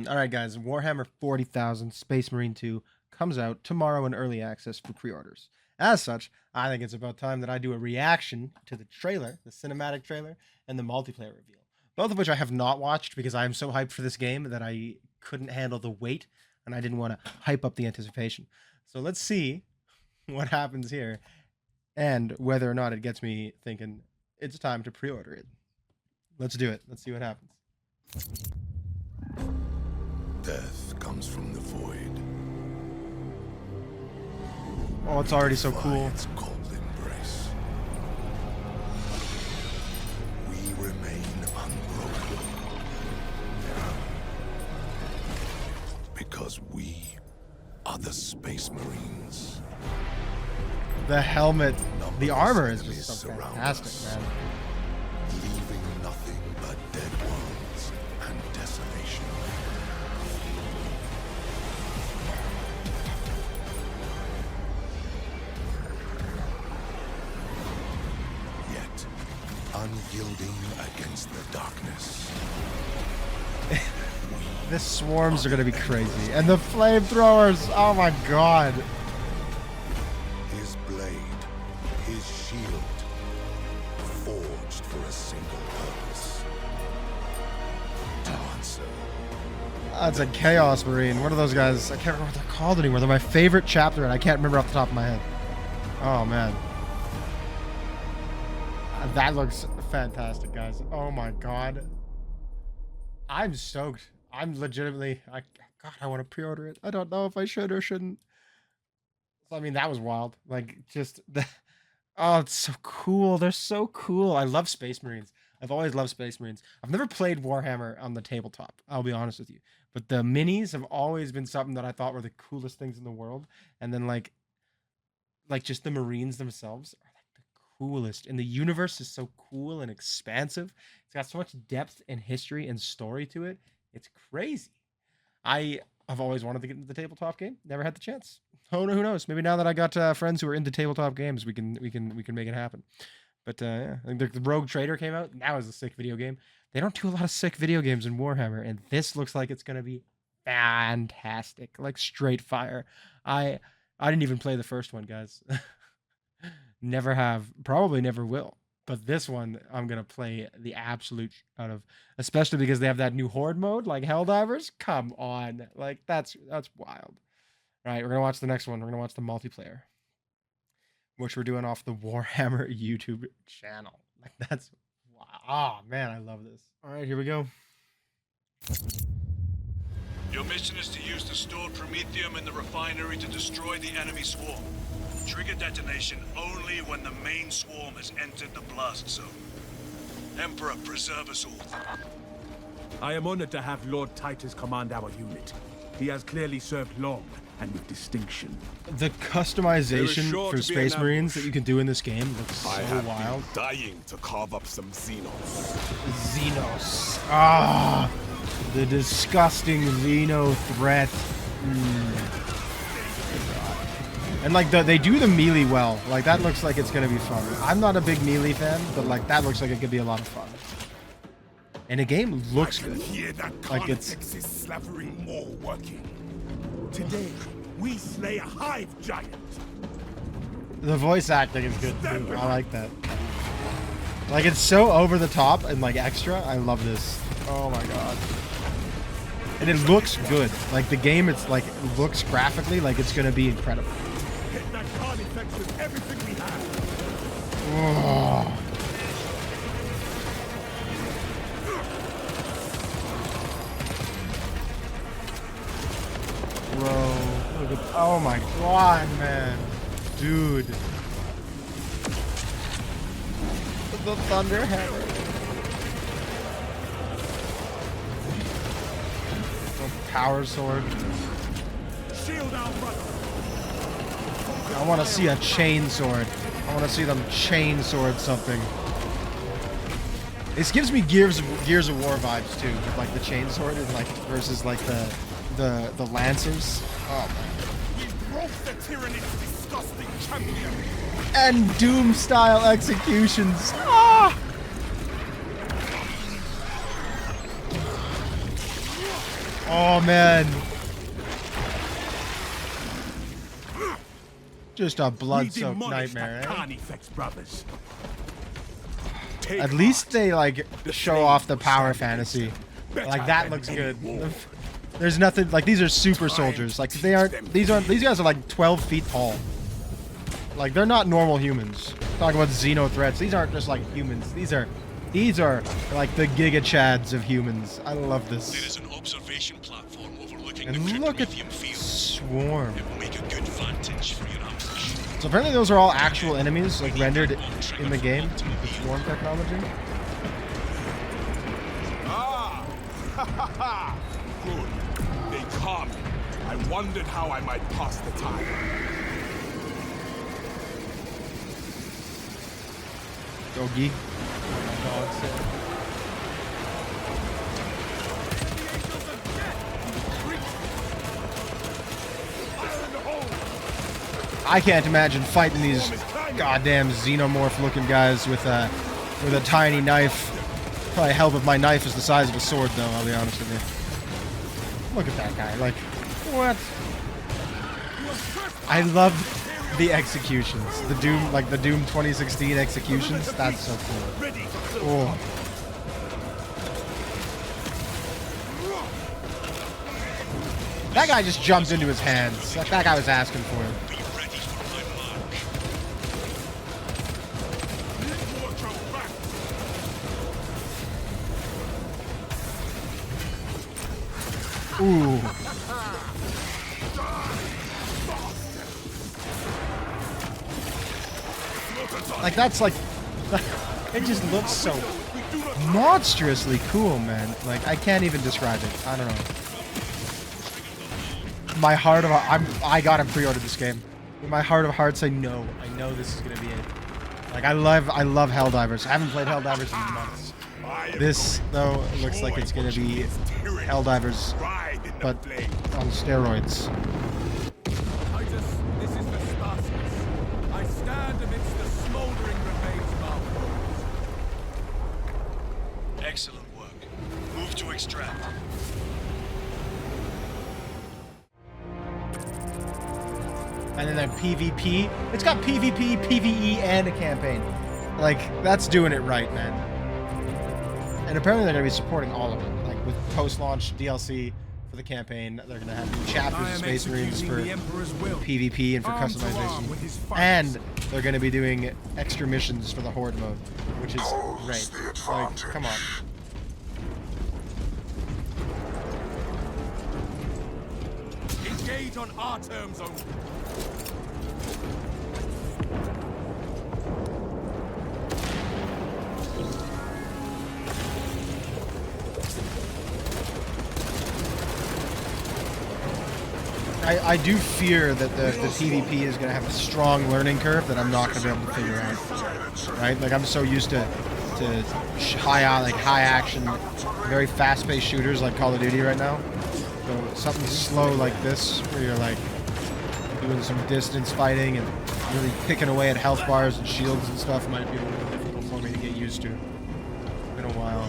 Alright guys, Warhammer 40,000 Space Marine 2 comes out tomorrow in early access for pre-orders. As such, I think it's about time that I do a reaction to the trailer, the cinematic trailer, and the multiplayer reveal. Both of which I have not watched because I am so hyped for this game that I couldn't handle the wait, and I didn't want to hype up the anticipation. So let's see what happens here, and whether or not it gets me thinking it's time to pre-order it. Let's do it. Let's see what happens. Death comes from the void. Oh, it's already so cool. Its cold embrace. We remain unbroken. Because we are the Space Marines. The helmet, the armor is Enemies just so surround fantastic, us, man. leaving nothing but dead worlds and desolation. Yet, unyielding against the darkness. The swarms are gonna be crazy, and the flamethrowers. Oh my god! His blade, his shield, forged for a single purpose. To answer. That's a Chaos Marine. What are those guys? I can't remember what they're called anymore. They're my favorite chapter, and I can't remember off the top of my head. Oh man, that looks fantastic, guys. Oh my god, I'm stoked. I'm legitimately. God, I want to pre-order it. I don't know if I should or shouldn't. I mean, that was wild. Like, just the. Oh, it's so cool. They're so cool. I love Space Marines. I've always loved Space Marines. I've never played Warhammer on the tabletop, I'll be honest with you. But the minis have always been something that I thought were the coolest things in the world. And then like just the Marines themselves are like the coolest. And the universe is so cool and expansive. It's got so much depth and history and story to it. It's crazy. I've always wanted to get into the tabletop game. Never had the chance. Who knows? Maybe now that I got friends who are into tabletop games, we can make it happen. But yeah, I think the Rogue Trader came out. That was a sick video game. They don't do a lot of sick video games in Warhammer, and this looks like it's gonna be fantastic, like straight fire. I didn't even play the first one, guys. Never have, probably never will. But this one, I'm gonna play the absolute out of, especially because they have that new Horde mode, like Helldivers. Come on, like that's wild. All right, we're gonna watch the next one. We're gonna watch the multiplayer, which we're doing off the Warhammer YouTube channel. Like that's wow. Oh man, I love this. All right, here we go. Your mission is to use the stored promethium in the refinery to destroy the enemy swarm. Trigger detonation only when the main swarm has entered the blast zone. Emperor, preserve us all. I am honored to have Lord Titus command our unit. He has clearly served long and with distinction. The customization sure for to be Space an Marines that you can do in this game looks so I have wild. been dying to carve up some Xenos. Xenos. Ah, the disgusting Xeno threat. And like they do the melee well. Like that looks like it's gonna be fun. I'm not a big melee fan, but like that looks like it could be a lot of fun. And the game looks good. Hear that Like it's is slavering more working. Today, we slay a hive giant. the voice acting is good too. I like that. Like it's so over the top and like extra. I love this. Oh my god. And it looks good. Like the game, it's like it looks graphically like it's gonna be incredible. Hit that carnifex with everything we have. Oh. Bro, look at, oh my god, man. Dude. The Thunderhammer. The power sword. Shield our brother. I want to see a chain sword. I want to see them chain sword something. This gives me Gears of War vibes too, with like the chain sword and like versus like the lancers. Oh man. We broke the tyranny's disgusting champion. And Doom style executions. Ah! Oh man. Just a blood-soaked nightmare, eh? At least they like show off the power fantasy. Like that looks good. There's nothing like these are super soldiers. Like these guys are like 12 feet tall. Like they're not normal humans. Talking about xeno threats. These aren't just like humans. These are like the Giga Chads of humans. I love this. There is an observation platform overlooking And the look at Cryptomythium field. Swarm. It will make a good vantage for your ambush. So apparently those are all actual enemies, like rendered in the game with the swarm technology. Ah! Good. They come. I wondered how I might pass the time. Doggy. I can't imagine fighting these goddamn xenomorph-looking guys with a tiny knife. Probably help if my knife is the size of a sword, though. I'll be honest with you. Look at that guy. Like, what? I love the executions. The Doom 2016 executions. That's so cool. Oh. That guy just jumped into his hands. That guy was asking for it. Ooh. Like that's like it just looks so monstrously cool, man. Like I can't even describe it. I don't know. My heart of I gotta pre-order this game. In my heart of hearts, I know this is gonna be it. Like I love Helldivers. I haven't played Helldivers in months. This though looks like it's gonna be Helldivers, but on steroids. This is the Spartans. I stand amidst the smoldering remains of our foes. Excellent work. Move to extract. And then PvP. It's got PvP, PvE, and a campaign. Like that's doing it right, man. And apparently they're gonna be supporting all of it. Like with post-launch DLC for the campaign, they're gonna have new chapters of Space Marines for PvP and for customization. And they're gonna be doing extra missions for the Horde mode, which is great. Like, come on. Engage on our terms only. I do fear that the PvP is going to have a strong learning curve that I'm not going to be able to figure out. Right? Like I'm so used to high action, very fast-paced shooters like Call of Duty right now. So something slow like this, where you're like doing some distance fighting and really picking away at health bars and shields and stuff, might be a little difficult for me to get used to. It's been a while.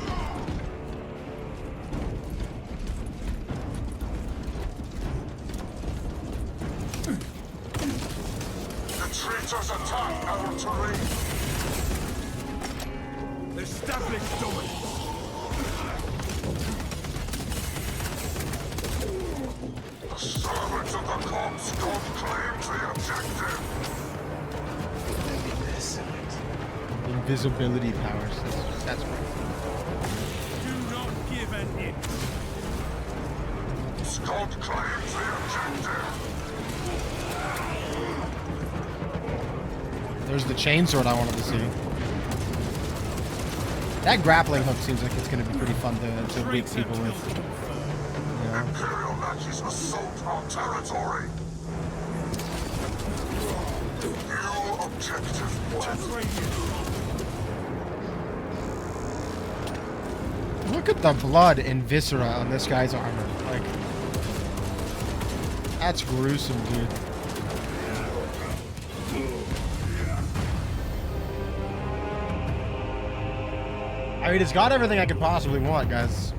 Traitors attack our terrain. Establish dominance. The servants of the corpse don't claim the objective. Invisibility powers. That's right. Do not give an inch. Scott claims the objective. There's the chainsword I wanted to see. That grappling hook seems like it's going to be pretty fun to beat people with. You know? Imperial Nazis assault our territory. New objective one. Look at the blood and viscera on this guy's armor. Like, that's gruesome, dude. I mean, it's got everything I could possibly want, guys.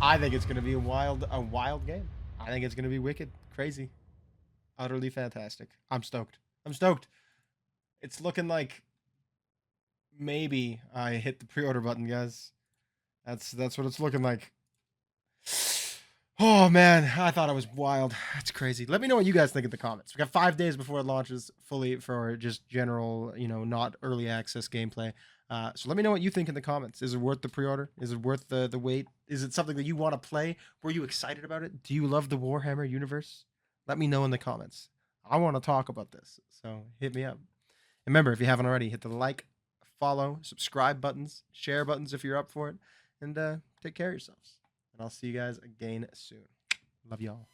I think it's gonna be a wild game. I think it's gonna be wicked, crazy, utterly fantastic. I'm stoked. I'm stoked. It's looking like maybe I hit the pre-order button, guys. That's what it's looking like. Oh man, I thought it was wild. That's crazy. Let me know what you guys think in the comments. We got 5 days before it launches fully for just general, not early access gameplay. So let me know what you think in the comments. Is it worth the pre-order? Is it worth the wait? Is it something that you want to play? Were you excited about it? Do you love the Warhammer universe? Let me know in the comments. I want to talk about this. So hit me up. And remember, if you haven't already, hit the like, follow, subscribe buttons, share buttons if you're up for it, and take care of yourselves. And I'll see you guys again soon. Love y'all.